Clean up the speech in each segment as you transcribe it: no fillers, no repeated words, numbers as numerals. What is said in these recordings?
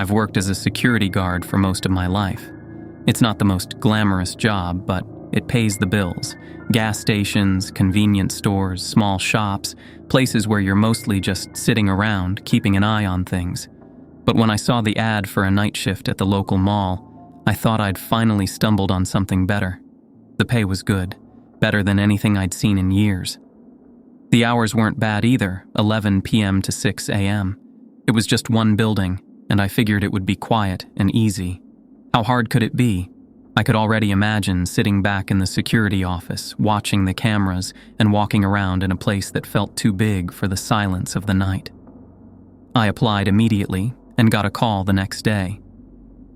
I've worked as a security guard for most of my life. It's not the most glamorous job, but it pays the bills. Gas stations, convenience stores, small shops, places where you're mostly just sitting around, keeping an eye on things. But when I saw the ad for a night shift at the local mall, I thought I'd finally stumbled on something better. The pay was good, better than anything I'd seen in years. The hours weren't bad either, 11 p.m. to 6 a.m. It was just one building, and I figured it would be quiet and easy. How hard could it be? I could already imagine sitting back in the security office, watching the cameras, and walking around in a place that felt too big for the silence of the night. I applied immediately and got a call the next day.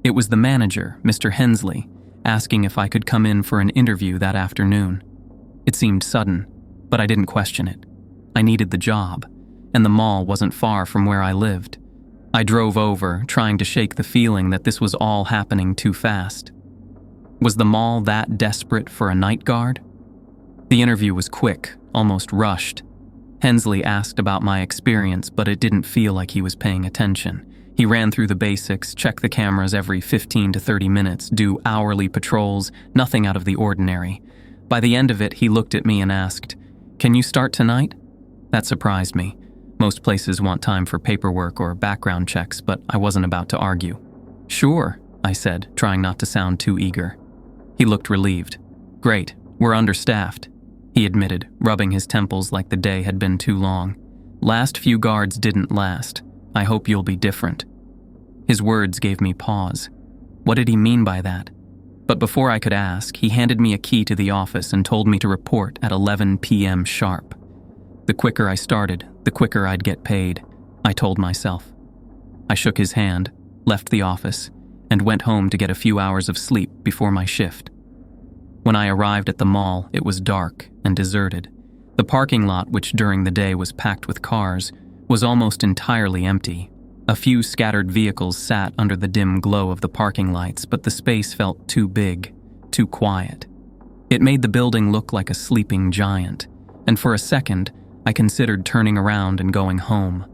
It was the manager, Mr. Hensley, asking if I could come in for an interview that afternoon. It seemed sudden, but I didn't question it. I needed the job, and the mall wasn't far from where I lived. I drove over, trying to shake the feeling that this was all happening too fast. Was the mall that desperate for a night guard? The interview was quick, almost rushed. Hensley asked about my experience, but it didn't feel like he was paying attention. He ran through the basics, check the cameras every 15 to 30 minutes, do hourly patrols, nothing out of the ordinary. By the end of it, he looked at me and asked, "Can you start tonight?" That surprised me. Most places want time for paperwork or background checks, but I wasn't about to argue. "Sure," I said, trying not to sound too eager. He looked relieved. "Great, we're understaffed," he admitted, rubbing his temples like the day had been too long. "Last few guards didn't last. I hope you'll be different." His words gave me pause. What did he mean by that? But before I could ask, he handed me a key to the office and told me to report at 11 p.m. sharp. The quicker I started, the quicker I'd get paid, I told myself. I shook his hand, left the office, and went home to get a few hours of sleep before my shift. When I arrived at the mall, it was dark and deserted. The parking lot, which during the day was packed with cars, was almost entirely empty. A few scattered vehicles sat under the dim glow of the parking lights, but the space felt too big, too quiet. It made the building look like a sleeping giant, and for a second, I considered turning around and going home.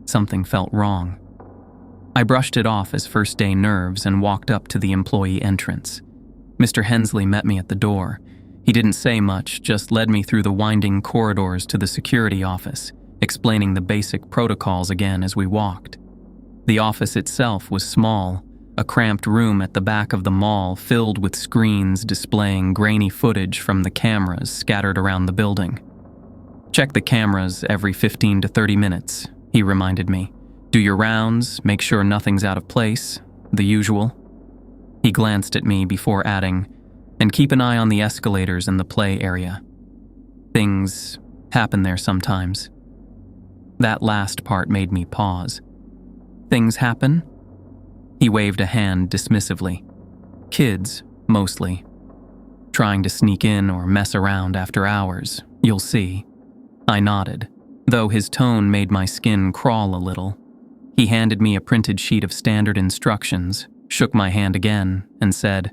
Something felt wrong. I brushed it off as first-day nerves and walked up to the employee entrance. Mr. Hensley met me at the door. He didn't say much, just led me through the winding corridors to the security office, explaining the basic protocols again as we walked. The office itself was small, a cramped room at the back of the mall filled with screens displaying grainy footage from the cameras scattered around the building. "Check the cameras every 15 to 30 minutes, he reminded me. "Do your rounds, make sure nothing's out of place, the usual." He glanced at me before adding, "And keep an eye on the escalators in the play area. Things happen there sometimes." That last part made me pause. "Things happen?" He waved a hand dismissively. "Kids, mostly. Trying to sneak in or mess around after hours, you'll see." I nodded, though his tone made my skin crawl a little. He handed me a printed sheet of standard instructions, shook my hand again, and said,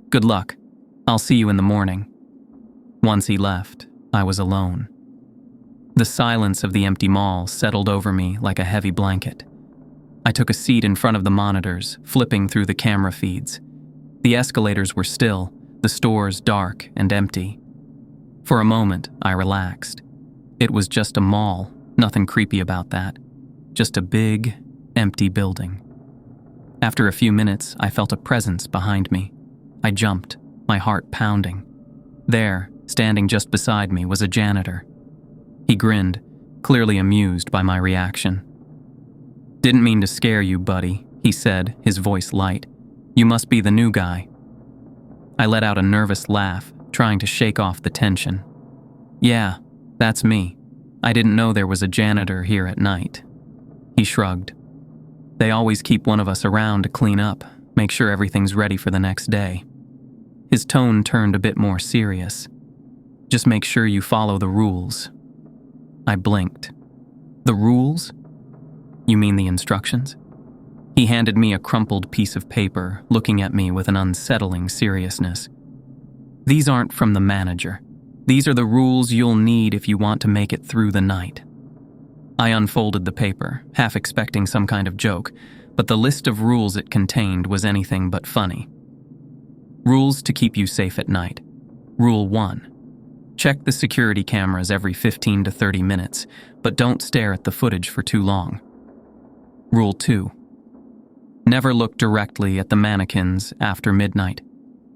"Good luck. I'll see you in the morning." Once he left, I was alone. The silence of the empty mall settled over me like a heavy blanket. I took a seat in front of the monitors, flipping through the camera feeds. The escalators were still, the stores dark and empty. For a moment, I relaxed. It was just a mall, nothing creepy about that. Just a big, empty building. After a few minutes, I felt a presence behind me. I jumped, my heart pounding. There, standing just beside me, was a janitor. He grinned, clearly amused by my reaction. "Didn't mean to scare you, buddy," he said, his voice light. "You must be the new guy." I let out a nervous laugh, trying to shake off the tension. "Yeah, that's me. I didn't know there was a janitor here at night." He shrugged. "They always keep one of us around to clean up, make sure everything's ready for the next day." His tone turned a bit more serious. "Just make sure you follow the rules." I blinked. "The rules? You mean the instructions?" He handed me a crumpled piece of paper, looking at me with an unsettling seriousness. "These aren't from the manager. These are the rules you'll need if you want to make it through the night." I unfolded the paper, half expecting some kind of joke, but the list of rules it contained was anything but funny. Rules to keep you safe at night. Rule 1. Check the security cameras every 15 to 30 minutes, but don't stare at the footage for too long. Rule 2. Never look directly at the mannequins after midnight.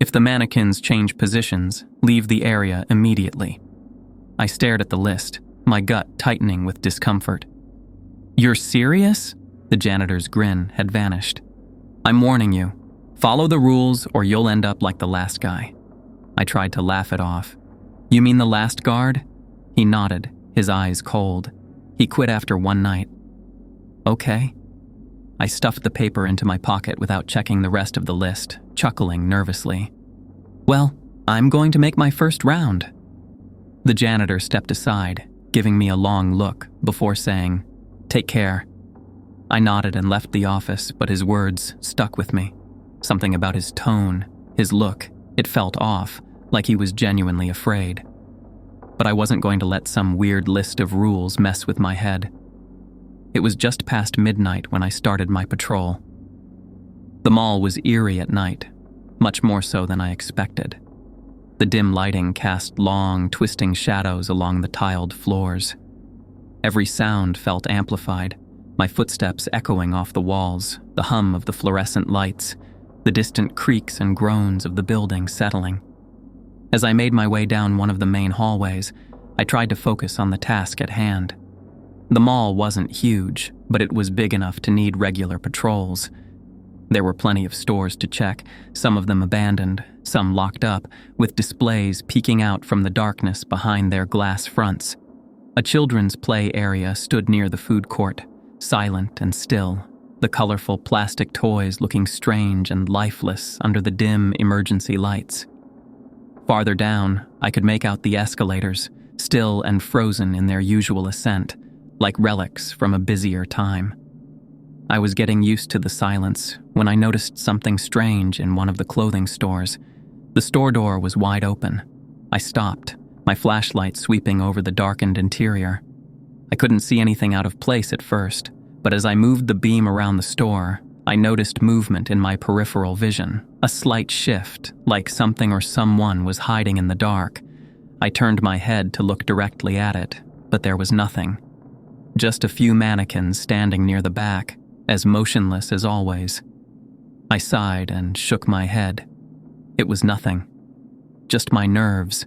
If the mannequins change positions, leave the area immediately. I stared at the list, my gut tightening with discomfort. You're serious? The janitor's grin had vanished. I'm warning you. Follow the rules or you'll end up like the last guy. I tried to laugh it off. You mean the last guard? He nodded, his eyes cold. He quit after one night. Okay. I stuffed the paper into my pocket without checking the rest of the list, chuckling nervously. Well, I'm going to make my first round. The janitor stepped aside, giving me a long look before saying, Take care. I nodded and left the office, but his words stuck with me. Something about his tone, his look, it felt off, like he was genuinely afraid. But I wasn't going to let some weird list of rules mess with my head. It was just past midnight when I started my patrol. The mall was eerie at night, much more so than I expected. The dim lighting cast long, twisting shadows along the tiled floors. Every sound felt amplified, my footsteps echoing off the walls, the hum of the fluorescent lights, the distant creaks and groans of the building settling. As I made my way down one of the main hallways, I tried to focus on the task at hand. The mall wasn't huge, but it was big enough to need regular patrols. There were plenty of stores to check, some of them abandoned, some locked up, with displays peeking out from the darkness behind their glass fronts. A children's play area stood near the food court, silent and still, the colorful plastic toys looking strange and lifeless under the dim emergency lights. Farther down, I could make out the escalators, still and frozen in their usual ascent, like relics from a busier time. I was getting used to the silence when I noticed something strange in one of the clothing stores. The store door was wide open. I stopped, my flashlight sweeping over the darkened interior. I couldn't see anything out of place at first, but as I moved the beam around the store, I noticed movement in my peripheral vision, a slight shift, like something or someone was hiding in the dark. I turned my head to look directly at it, but there was nothing. Just a few mannequins standing near the back, as motionless as always. I sighed and shook my head. It was nothing. Just my nerves.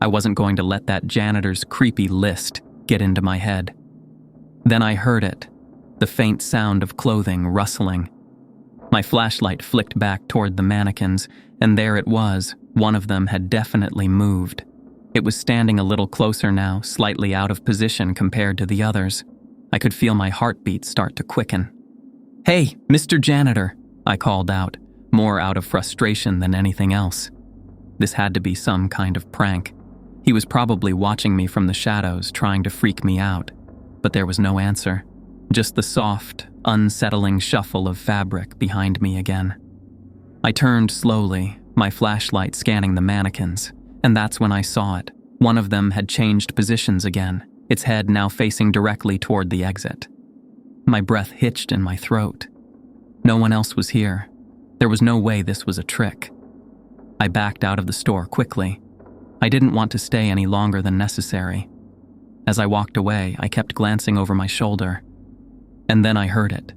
I wasn't going to let that janitor's creepy list get into my head. Then I heard it, the faint sound of clothing rustling. My flashlight flicked back toward the mannequins, and there it was. One of them had definitely moved. It was standing a little closer now, slightly out of position compared to the others. I could feel my heartbeat start to quicken. "Hey, Mr. Janitor," I called out, more out of frustration than anything else. This had to be some kind of prank. He was probably watching me from the shadows, trying to freak me out. But there was no answer, just the soft, unsettling shuffle of fabric behind me again. I turned slowly, my flashlight scanning the mannequins, and that's when I saw it. One of them had changed positions again, its head now facing directly toward the exit. My breath hitched in my throat. No one else was here. There was no way this was a trick. I backed out of the store quickly. I didn't want to stay any longer than necessary. As I walked away, I kept glancing over my shoulder. And then I heard it.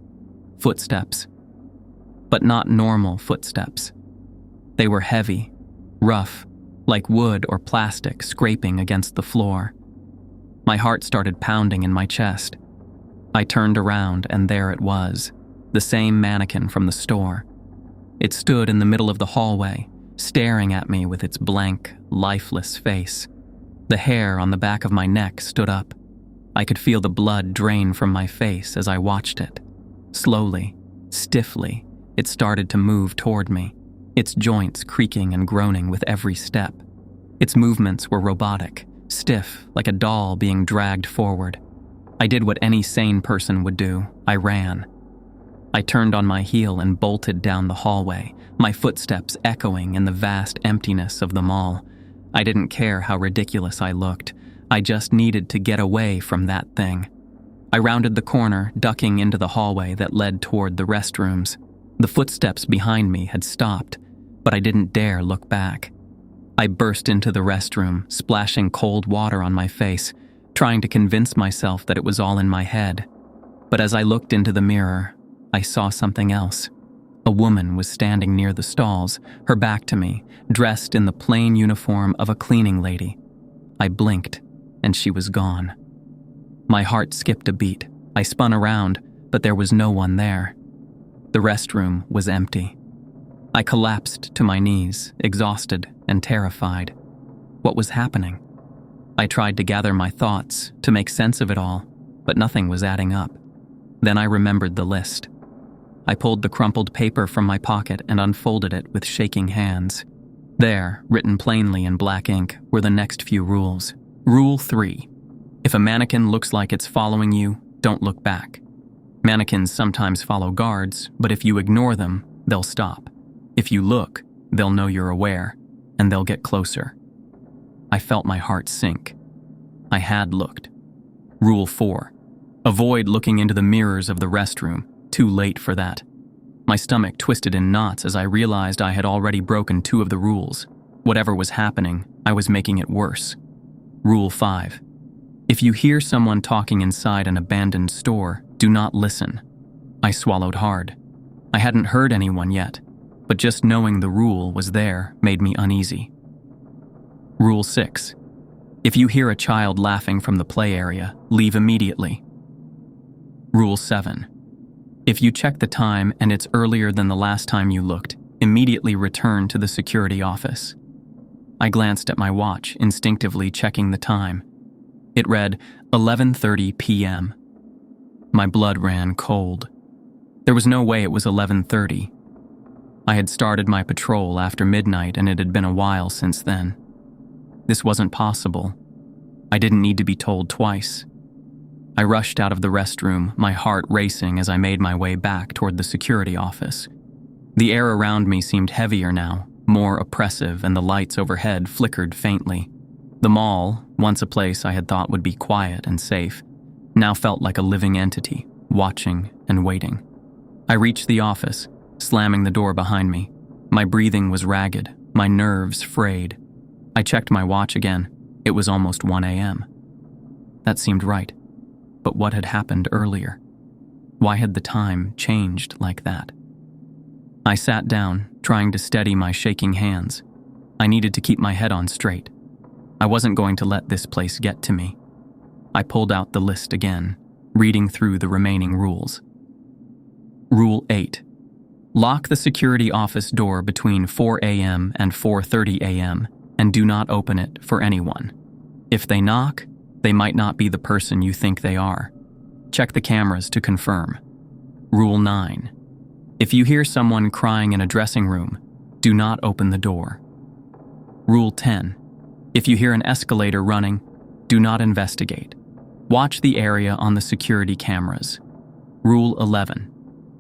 Footsteps. But not normal footsteps. They were heavy, rough, like wood or plastic scraping against the floor. My heart started pounding in my chest. I turned around and there it was, the same mannequin from the store. It stood in the middle of the hallway, staring at me with its blank, lifeless face. The hair on the back of my neck stood up. I could feel the blood drain from my face as I watched it. Slowly, stiffly, it started to move toward me, its joints creaking and groaning with every step. Its movements were robotic, stiff, like a doll being dragged forward. I did what any sane person would do. I ran. I turned on my heel and bolted down the hallway, my footsteps echoing in the vast emptiness of the mall. I didn't care how ridiculous I looked. I just needed to get away from that thing. I rounded the corner, ducking into the hallway that led toward the restrooms. The footsteps behind me had stopped, but I didn't dare look back. I burst into the restroom, splashing cold water on my face, trying to convince myself that it was all in my head. But as I looked into the mirror, I saw something else. A woman was standing near the stalls, her back to me, dressed in the plain uniform of a cleaning lady. I blinked, and she was gone. My heart skipped a beat. I spun around, but there was no one there. The restroom was empty. I collapsed to my knees, exhausted and terrified. What was happening? I tried to gather my thoughts, to make sense of it all, but nothing was adding up. Then I remembered the list. I pulled the crumpled paper from my pocket and unfolded it with shaking hands. There, written plainly in black ink, were the next few rules. Rule 3. If a mannequin looks like it's following you, don't look back. Mannequins sometimes follow guards, but if you ignore them, they'll stop. If you look, they'll know you're aware, and they'll get closer. I felt my heart sink. I had looked. Rule 4. Avoid looking into the mirrors of the restroom. Too late for that. My stomach twisted in knots as I realized I had already broken 2 of the rules. Whatever was happening, I was making it worse. Rule 5. If you hear someone talking inside an abandoned store, do not listen. I swallowed hard. I hadn't heard anyone yet, but just knowing the rule was there made me uneasy. Rule 6. If you hear a child laughing from the play area, leave immediately. Rule 7. If you check the time and it's earlier than the last time you looked, immediately return to the security office. I glanced at my watch, instinctively checking the time. It read 11:30 p.m. My blood ran cold. There was no way it was 11:30. I had started my patrol after midnight and it had been a while since then. This wasn't possible. I didn't need to be told twice. I rushed out of the restroom, my heart racing as I made my way back toward the security office. The air around me seemed heavier now, more oppressive, and the lights overhead flickered faintly. The mall, once a place I had thought would be quiet and safe, now felt like a living entity, watching and waiting. I reached the office, slamming the door behind me. My breathing was ragged, my nerves frayed. I checked my watch again. It was almost 1 a.m. That seemed right. But what had happened earlier? Why had the time changed like that? I sat down, trying to steady my shaking hands. I needed to keep my head on straight. I wasn't going to let this place get to me. I pulled out the list again, reading through the remaining rules. Rule 8. Lock the security office door between 4 a.m. and 4:30 a.m. and do not open it for anyone. If they knock, they might not be the person you think they are. Check the cameras to confirm. Rule 9. If you hear someone crying in a dressing room, do not open the door. Rule 10. If you hear an escalator running, do not investigate. Watch the area on the security cameras. Rule 11.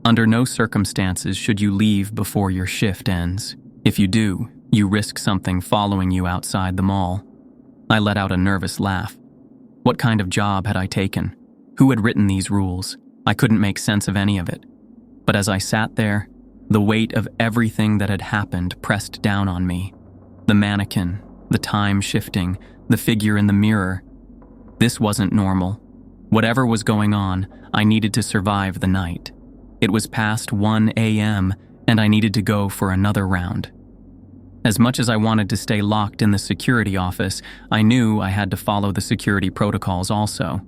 Under no circumstances should you leave before your shift ends. If you do, you risk something following you outside the mall. I let out a nervous laugh. What kind of job had I taken? Who had written these rules? I couldn't make sense of any of it. But as I sat there, the weight of everything that had happened pressed down on me. The mannequin, the time shifting, the figure in the mirror. This wasn't normal. Whatever was going on, I needed to survive the night. It was past 1 a.m., and I needed to go for another round. As much as I wanted to stay locked in the security office, I knew I had to follow the security protocols also.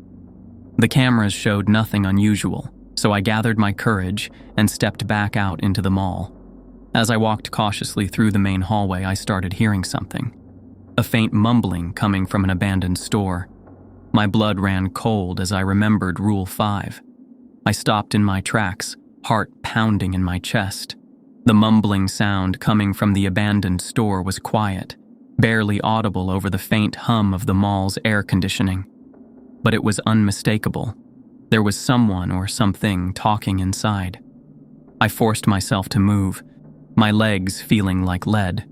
The cameras showed nothing unusual, so I gathered my courage and stepped back out into the mall. As I walked cautiously through the main hallway, I started hearing something. A faint mumbling coming from an abandoned store. My blood ran cold as I remembered Rule 5. I stopped in my tracks, heart pounding in my chest. The mumbling sound coming from the abandoned store was quiet, barely audible over the faint hum of the mall's air conditioning. But it was unmistakable. There was someone or something talking inside. I forced myself to move, my legs feeling like lead.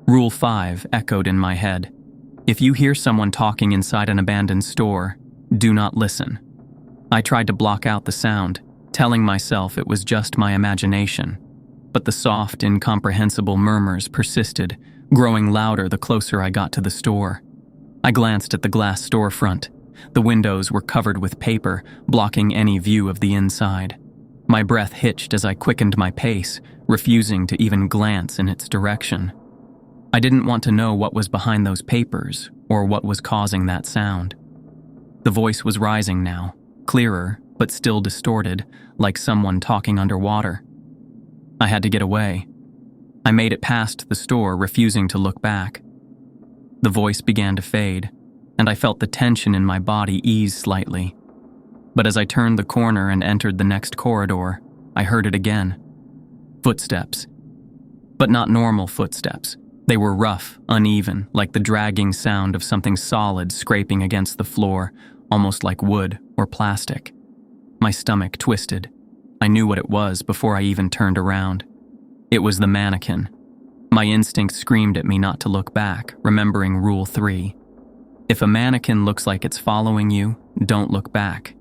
Rule 5 echoed in my head. If you hear someone talking inside an abandoned store, do not listen. I tried to block out the sound, telling myself it was just my imagination, but the soft, incomprehensible murmurs persisted, growing louder the closer I got to the store. I glanced at the glass storefront. The windows were covered with paper, blocking any view of the inside. My breath hitched as I quickened my pace, refusing to even glance in its direction. I didn't want to know what was behind those papers or what was causing that sound. The voice was rising now, clearer but still distorted, like someone talking underwater. I had to get away. I made it past the store, refusing to look back. The voice began to fade, and I felt the tension in my body ease slightly. But as I turned the corner and entered the next corridor, I heard it again. Footsteps. But not normal footsteps. They were rough, uneven, like the dragging sound of something solid scraping against the floor, almost like wood or plastic. My stomach twisted. I knew what it was before I even turned around. It was the mannequin. My instinct screamed at me not to look back, remembering Rule 3. If a mannequin looks like it's following you, don't look back.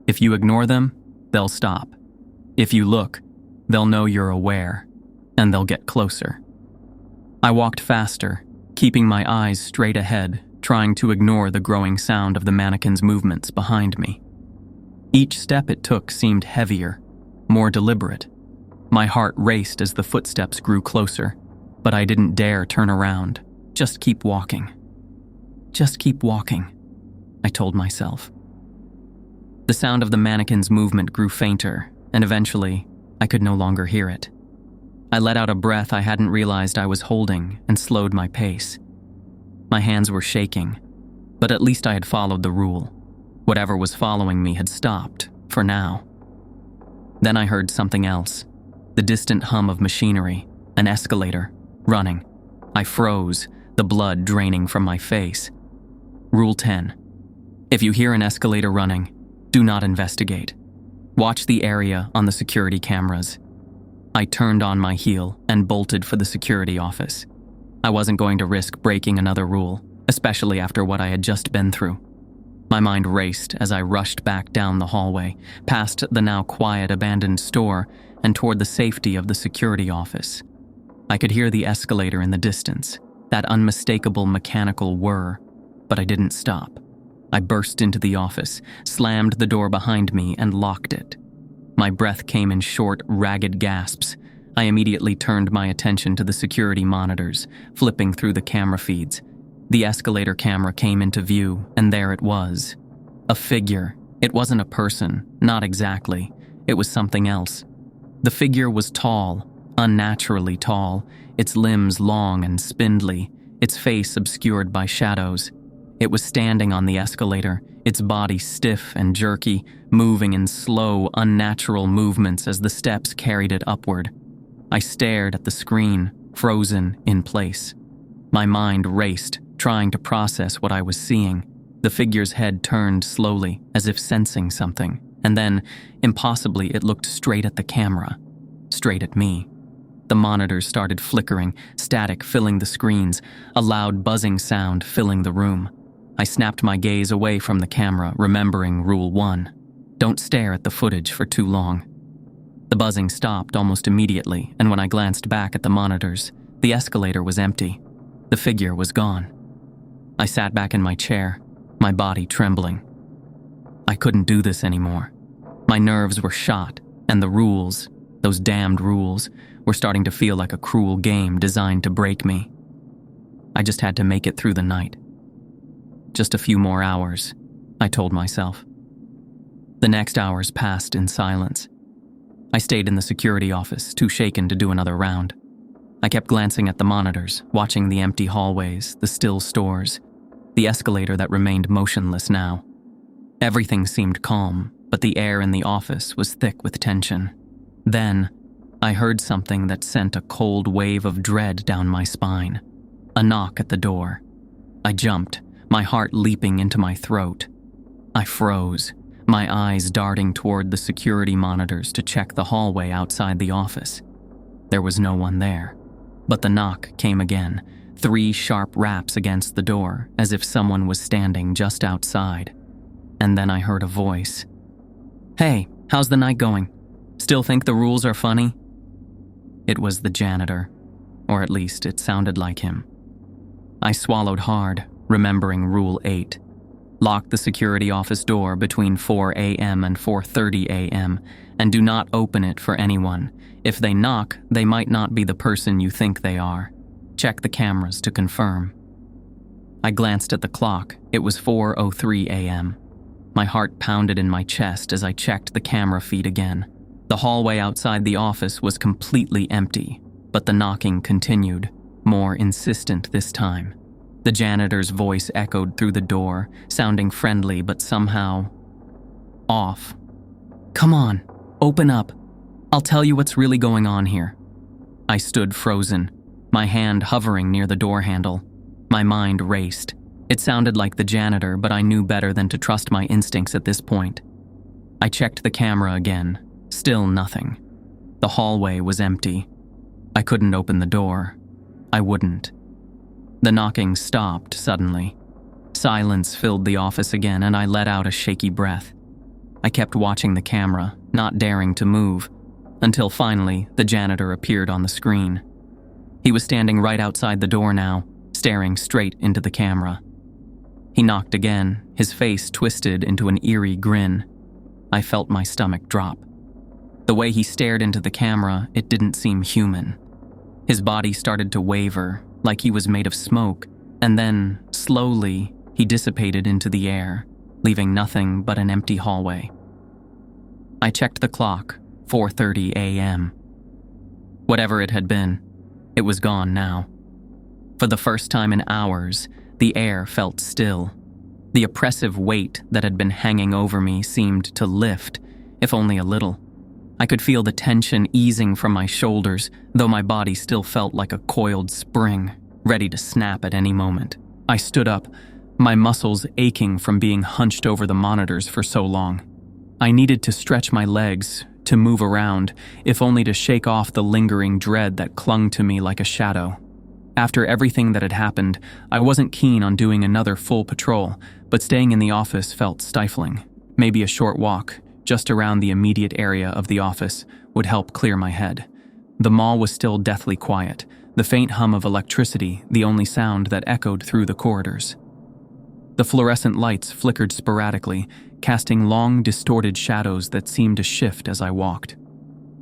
If you ignore them, they'll stop. If you look, they'll know you're aware, and they'll get closer. I walked faster, keeping my eyes straight ahead, trying to ignore the growing sound of the mannequin's movements behind me. Each step it took seemed heavier, more deliberate. My heart raced as the footsteps grew closer, but I didn't dare turn around. Just keep walking. Just keep walking, I told myself. The sound of the mannequin's movement grew fainter, and eventually, I could no longer hear it. I let out a breath I hadn't realized I was holding and slowed my pace. My hands were shaking, but at least I had followed the rule. Whatever was following me had stopped, for now. Then I heard something else. The distant hum of machinery, an escalator, running. I froze, the blood draining from my face. Rule 10. If you hear an escalator running, do not investigate. Watch the area on the security cameras. I turned on my heel and bolted for the security office. I wasn't going to risk breaking another rule, especially after what I had just been through. My mind raced as I rushed back down the hallway, past the now quiet abandoned store, and toward the safety of the security office. I could hear the escalator in the distance, that unmistakable mechanical whir, but I didn't stop. I burst into the office, slammed the door behind me, and locked it. My breath came in short, ragged gasps. I immediately turned my attention to the security monitors, flipping through the camera feeds. The escalator camera came into view, and there it was. A figure. It wasn't a person, not exactly. It was something else. The figure was tall, unnaturally tall, its limbs long and spindly, its face obscured by shadows. It was standing on the escalator, its body stiff and jerky, moving in slow, unnatural movements as the steps carried it upward. I stared at the screen, frozen in place. My mind raced, trying to process what I was seeing. The figure's head turned slowly, as if sensing something, and then, impossibly, it looked straight at the camera, straight at me. The monitors started flickering, static filling the screens, a loud buzzing sound filling the room. I snapped my gaze away from the camera, remembering Rule 1. Don't stare at the footage for too long. The buzzing stopped almost immediately, and when I glanced back at the monitors, the escalator was empty. The figure was gone. I sat back in my chair, my body trembling. I couldn't do this anymore. My nerves were shot, and the rules, those damned rules, were starting to feel like a cruel game designed to break me. I just had to make it through the night. Just a few more hours, I told myself. The next hours passed in silence. I stayed in the security office, too shaken to do another round. I kept glancing at the monitors, watching the empty hallways, the still stores, the escalator that remained motionless now. Everything seemed calm, but the air in the office was thick with tension. Then, I heard something that sent a cold wave of dread down my spine. A knock at the door. I jumped, my heart leaping into my throat. I froze, my eyes darting toward the security monitors to check the hallway outside the office. There was no one there, but the knock came again, 3 sharp raps against the door, as if someone was standing just outside. And then I heard a voice. "Hey, how's the night going? Still think the rules are funny?" It was the janitor, or at least it sounded like him. I swallowed hard, remembering Rule 8. Lock the security office door between 4 a.m. and 4:30 a.m. and do not open it for anyone. If they knock, they might not be the person you think they are. Check the cameras to confirm. I glanced at the clock. It was 4:03 a.m. My heart pounded in my chest as I checked the camera feed again. The hallway outside the office was completely empty, but the knocking continued, more insistent this time. The janitor's voice echoed through the door, sounding friendly but somehow off. "Come on, open up. I'll tell you what's really going on here." I stood frozen, my hand hovering near the door handle. My mind raced. It sounded like the janitor, but I knew better than to trust my instincts at this point. I checked the camera again. Still nothing. The hallway was empty. I couldn't open the door. I wouldn't. The knocking stopped suddenly. Silence filled the office again, and I let out a shaky breath. I kept watching the camera, not daring to move, until finally the janitor appeared on the screen. He was standing right outside the door now, staring straight into the camera. He knocked again, his face twisted into an eerie grin. I felt my stomach drop. The way he stared into the camera, it didn't seem human. His body started to waver, like he was made of smoke, and then, slowly, he dissipated into the air, leaving nothing but an empty hallway. I checked the clock, 4:30 a.m. Whatever it had been, it was gone now. For the first time in hours, the air felt still. The oppressive weight that had been hanging over me seemed to lift, if only a little. I could feel the tension easing from my shoulders, though my body still felt like a coiled spring, ready to snap at any moment. I stood up, my muscles aching from being hunched over the monitors for so long. I needed to stretch my legs, to move around, if only to shake off the lingering dread that clung to me like a shadow. After everything that had happened, I wasn't keen on doing another full patrol, but staying in the office felt stifling. Maybe a short walk, just around the immediate area of the office, would help clear my head. The mall was still deathly quiet, the faint hum of electricity the only sound that echoed through the corridors. The fluorescent lights flickered sporadically, casting long, distorted shadows that seemed to shift as I walked.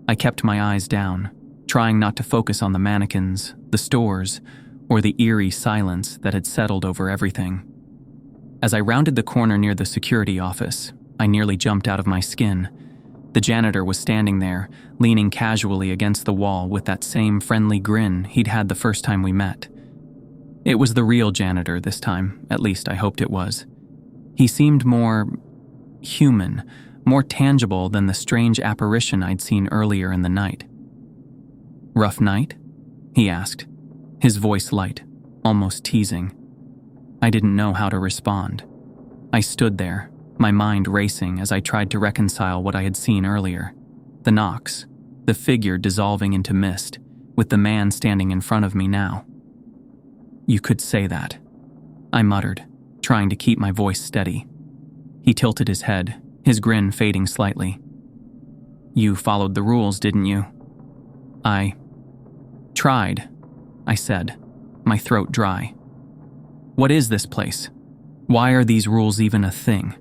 I kept my eyes down, trying not to focus on the mannequins, the stores, or the eerie silence that had settled over everything. As I rounded the corner near the security office, I nearly jumped out of my skin. The janitor was standing there, leaning casually against the wall with that same friendly grin he'd had the first time we met. It was the real janitor this time, at least I hoped it was. He seemed more human, more tangible than the strange apparition I'd seen earlier in the night. "Rough night?" he asked, his voice light, almost teasing. I didn't know how to respond. I stood there, my mind racing as I tried to reconcile what I had seen earlier. The knocks, the figure dissolving into mist, with the man standing in front of me now. "You could say that," I muttered, trying to keep my voice steady. He tilted his head, his grin fading slightly. "You followed the rules, didn't you?" "I tried," I said, my throat dry. "What is this place? Why are these rules even a thing?"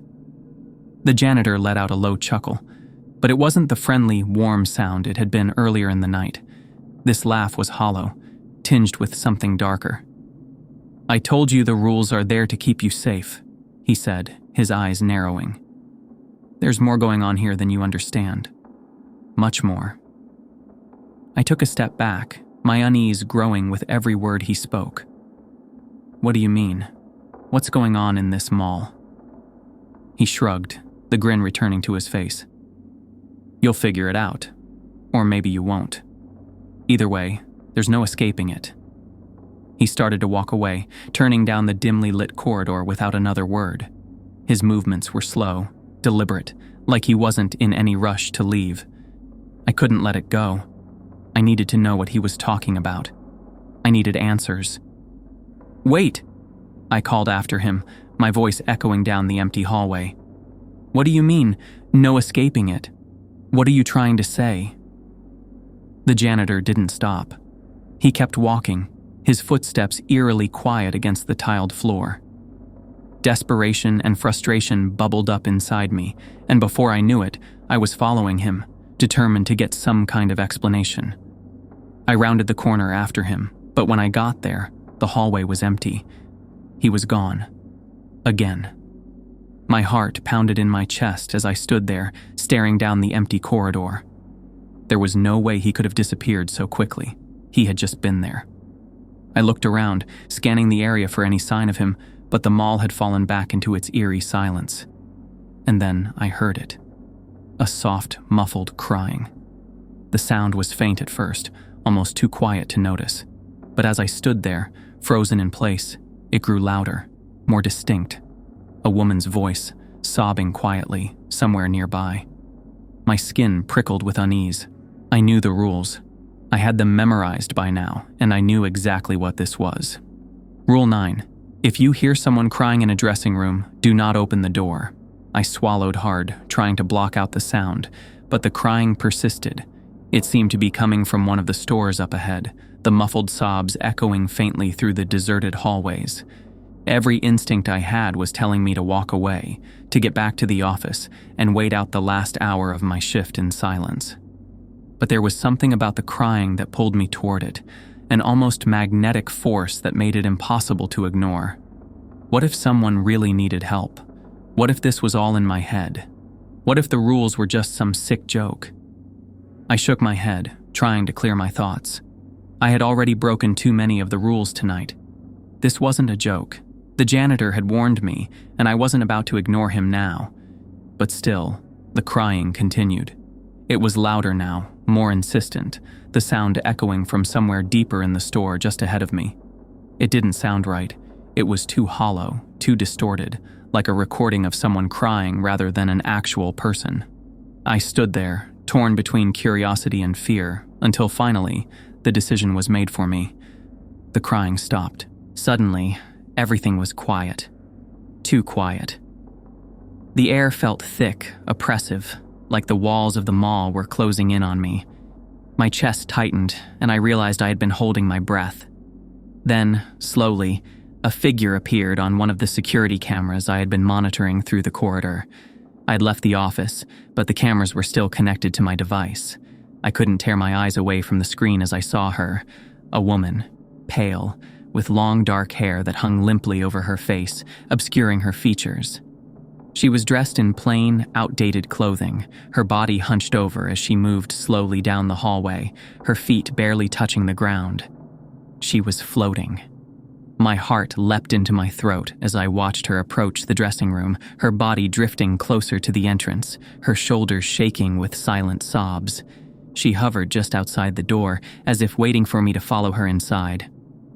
The janitor let out a low chuckle, but it wasn't the friendly, warm sound it had been earlier in the night. This laugh was hollow, tinged with something darker. "I told you the rules are there to keep you safe," he said, his eyes narrowing. "There's more going on here than you understand. Much more." I took a step back, my unease growing with every word he spoke. "What do you mean? What's going on in this mall?" He shrugged, the grin returning to his face. "You'll figure it out. Or maybe you won't. Either way, there's no escaping it." He started to walk away, turning down the dimly lit corridor without another word. His movements were slow, deliberate, like he wasn't in any rush to leave. I couldn't let it go. I needed to know what he was talking about. I needed answers. "Wait!" I called after him, my voice echoing down the empty hallway. What do you mean, no escaping it? What are you trying to say? The janitor didn't stop. He kept walking, his footsteps eerily quiet against the tiled floor. Desperation and frustration bubbled up inside me, and before I knew it, I was following him, determined to get some kind of explanation. I rounded the corner after him, but when I got there, the hallway was empty. He was gone. Again. My heart pounded in my chest as I stood there, staring down the empty corridor. There was no way he could have disappeared so quickly. He had just been there. I looked around, scanning the area for any sign of him, but the mall had fallen back into its eerie silence. And then I heard it. A soft, muffled crying. The sound was faint at first, almost too quiet to notice. But as I stood there, frozen in place, it grew louder, more distinct. A woman's voice, sobbing quietly, somewhere nearby. My skin prickled with unease. I knew the rules. I had them memorized by now, and I knew exactly what this was. Rule 9. If you hear someone crying in a dressing room, do not open the door. I swallowed hard, trying to block out the sound, but the crying persisted. It seemed to be coming from one of the stores up ahead, the muffled sobs echoing faintly through the deserted hallways. Every instinct I had was telling me to walk away, to get back to the office, and wait out the last hour of my shift in silence. But there was something about the crying that pulled me toward it, an almost magnetic force that made it impossible to ignore. What if someone really needed help? What if this was all in my head? What if the rules were just some sick joke? I shook my head, trying to clear my thoughts. I had already broken too many of the rules tonight. This wasn't a joke. The janitor had warned me, and I wasn't about to ignore him now. But still, the crying continued. It was louder now, more insistent, the sound echoing from somewhere deeper in the store just ahead of me. It didn't sound right. It was too hollow, too distorted, like a recording of someone crying rather than an actual person. I stood there, torn between curiosity and fear, until finally, the decision was made for me. The crying stopped. Suddenly, everything was quiet. Too quiet. The air felt thick, oppressive, like the walls of the mall were closing in on me. My chest tightened, and I realized I had been holding my breath. Then, slowly, a figure appeared on one of the security cameras I had been monitoring through the corridor. I'd left the office, but the cameras were still connected to my device. I couldn't tear my eyes away from the screen as I saw her, a woman, pale, with long dark hair that hung limply over her face, obscuring her features. She was dressed in plain, outdated clothing, her body hunched over as she moved slowly down the hallway, her feet barely touching the ground. She was floating. My heart leapt into my throat as I watched her approach the dressing room, her body drifting closer to the entrance, her shoulders shaking with silent sobs. She hovered just outside the door, as if waiting for me to follow her inside.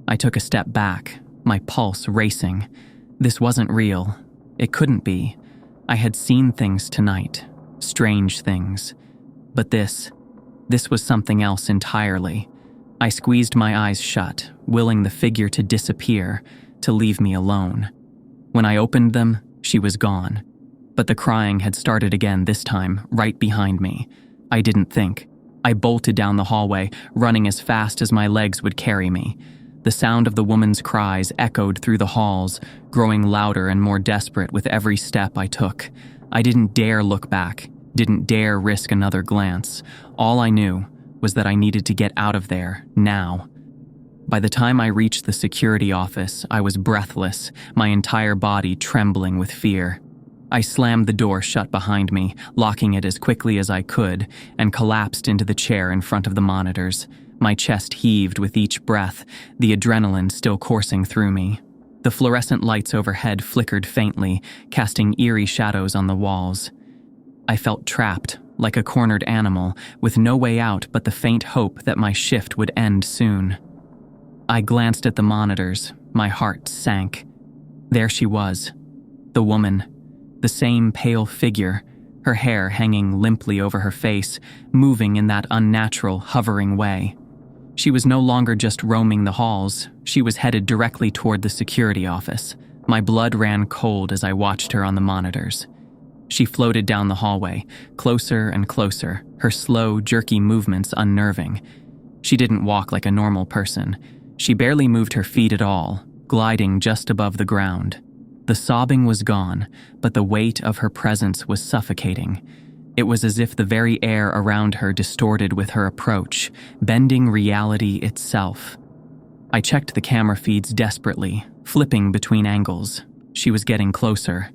I took a step back, my pulse racing. This wasn't real. It couldn't be. I had seen things tonight, strange things. But this was something else entirely. I squeezed my eyes shut, willing the figure to disappear, to leave me alone. When I opened them, she was gone. But the crying had started again this time, right behind me. I didn't think. I bolted down the hallway, running as fast as my legs would carry me. The sound of the woman's cries echoed through the halls, growing louder and more desperate with every step I took. I didn't dare look back, didn't dare risk another glance. All I knew was that I needed to get out of there, now. By the time I reached the security office, I was breathless, my entire body trembling with fear. I slammed the door shut behind me, locking it as quickly as I could, and collapsed into the chair in front of the monitors. My chest heaved with each breath, the adrenaline still coursing through me. The fluorescent lights overhead flickered faintly, casting eerie shadows on the walls. I felt trapped, like a cornered animal, with no way out but the faint hope that my shift would end soon. I glanced at the monitors, my heart sank. There she was, the woman, the same pale figure, her hair hanging limply over her face, moving in that unnatural, hovering way. She was no longer just roaming the halls, she was headed directly toward the security office. My blood ran cold as I watched her on the monitors. She floated down the hallway, closer and closer, her slow, jerky movements unnerving. She didn't walk like a normal person. She barely moved her feet at all, gliding just above the ground. The sobbing was gone, but the weight of her presence was suffocating. It was as if the very air around her distorted with her approach, bending reality itself. I checked the camera feeds desperately, flipping between angles. She was getting closer.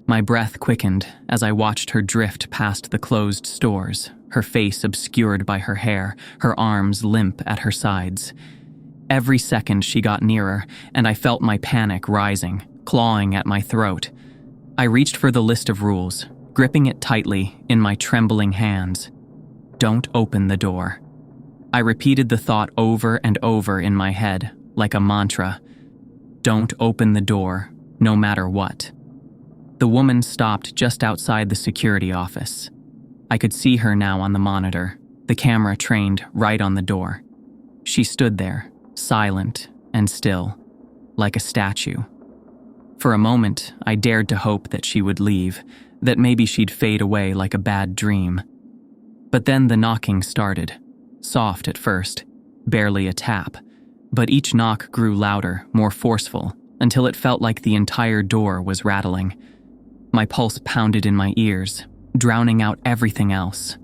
My breath quickened as I watched her drift past the closed stores, her face obscured by her hair, her arms limp at her sides. Every second she got nearer, and I felt my panic rising, clawing at my throat. I reached for the list of rules, gripping it tightly in my trembling hands. Don't open the door. I repeated the thought over and over in my head, like a mantra. Don't open the door, no matter what. The woman stopped just outside the security office. I could see her now on the monitor, the camera trained right on the door. She stood there, silent and still, like a statue. For a moment, I dared to hope that she would leave, that maybe she'd fade away like a bad dream. But then the knocking started, soft at first, barely a tap, but each knock grew louder, more forceful, until it felt like the entire door was rattling. My pulse pounded in my ears, drowning out everything else.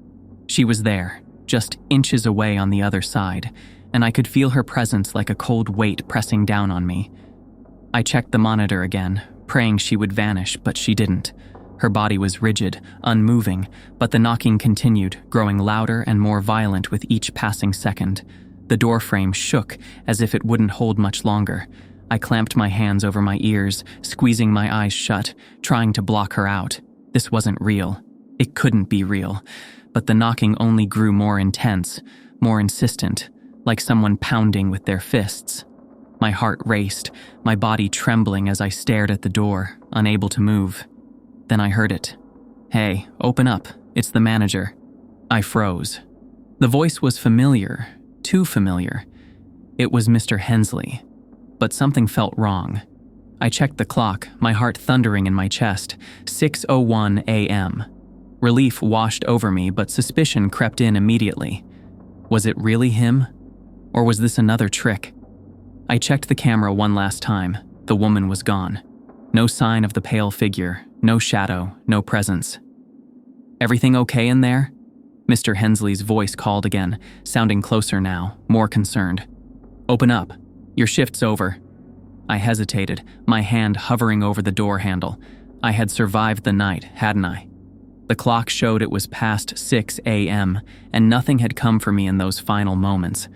She was there, just inches away on the other side, and I could feel her presence like a cold weight pressing down on me. I checked the monitor again, praying she would vanish, but she didn't. Her body was rigid, unmoving, but the knocking continued, growing louder and more violent with each passing second. The door frame shook as if it wouldn't hold much longer. I clamped my hands over my ears, squeezing my eyes shut, trying to block her out. This wasn't real. It couldn't be real. But the knocking only grew more intense, more insistent, like someone pounding with their fists. My heart raced, my body trembling as I stared at the door, unable to move. Then I heard it. "Hey, open up. It's the manager." I froze. The voice was familiar, too familiar. It was Mr. Hensley. But something felt wrong. I checked the clock, my heart thundering in my chest. 6:01 a.m. Relief washed over me, but suspicion crept in immediately. Was it really him? Or was this another trick? I checked the camera one last time. The woman was gone. No sign of the pale figure, no shadow, no presence. "Everything okay in there?" Mr. Hensley's voice called again, sounding closer now, more concerned. "Open up. Your shift's over." I hesitated, my hand hovering over the door handle. I had survived the night, hadn't I? The clock showed it was past 6 a.m., and nothing had come for me in those final moments.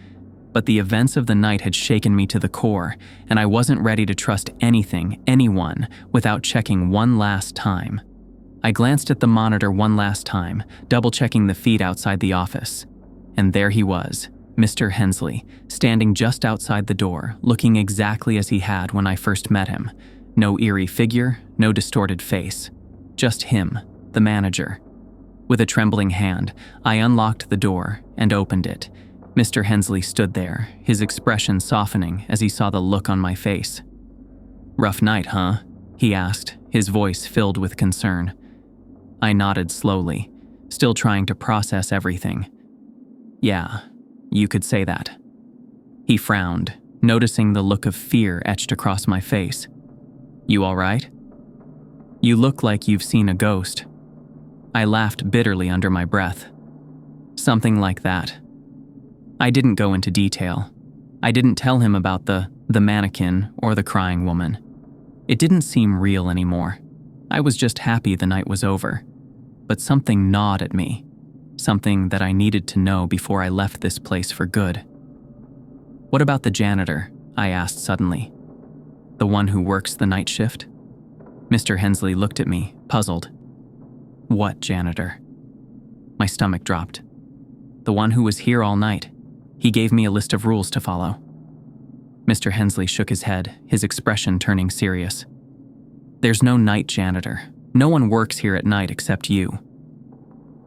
But the events of the night had shaken me to the core, and I wasn't ready to trust anything, anyone, without checking one last time. I glanced at the monitor one last time, double-checking the feed outside the office. And there he was, Mr. Hensley, standing just outside the door, looking exactly as he had when I first met him. No eerie figure, no distorted face. Just him, the manager. With a trembling hand, I unlocked the door and opened it. Mr. Hensley stood there, his expression softening as he saw the look on my face. "Rough night, huh?" he asked, his voice filled with concern. I nodded slowly, still trying to process everything. "Yeah, you could say that." He frowned, noticing the look of fear etched across my face. "You all right?" "You look like you've seen a ghost." I laughed bitterly under my breath. "Something like that." I didn't go into detail. I didn't tell him about the mannequin or the crying woman. It didn't seem real anymore. I was just happy the night was over. But something gnawed at me. Something that I needed to know before I left this place for good. "What about the janitor?" I asked suddenly. "The one who works the night shift?" Mr. Hensley looked at me, puzzled. "What janitor?" My stomach dropped. "The one who was here all night. He gave me a list of rules to follow." Mr. Hensley shook his head, his expression turning serious. "There's no night janitor. No one works here at night except you."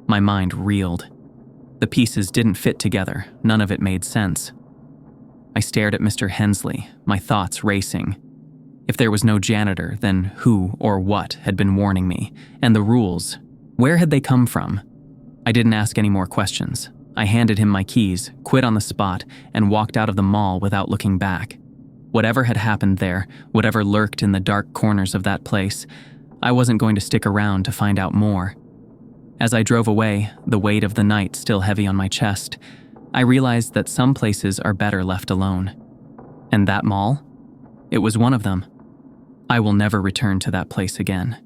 My mind reeled. The pieces didn't fit together. None of it made sense. I stared at Mr. Hensley, my thoughts racing. If there was no janitor, then who or what had been warning me? And the rules, where had they come from? I didn't ask any more questions. I handed him my keys, quit on the spot, and walked out of the mall without looking back. Whatever had happened there, whatever lurked in the dark corners of that place, I wasn't going to stick around to find out more. As I drove away, the weight of the night still heavy on my chest, I realized that some places are better left alone. And that mall? It was one of them. I will never return to that place again.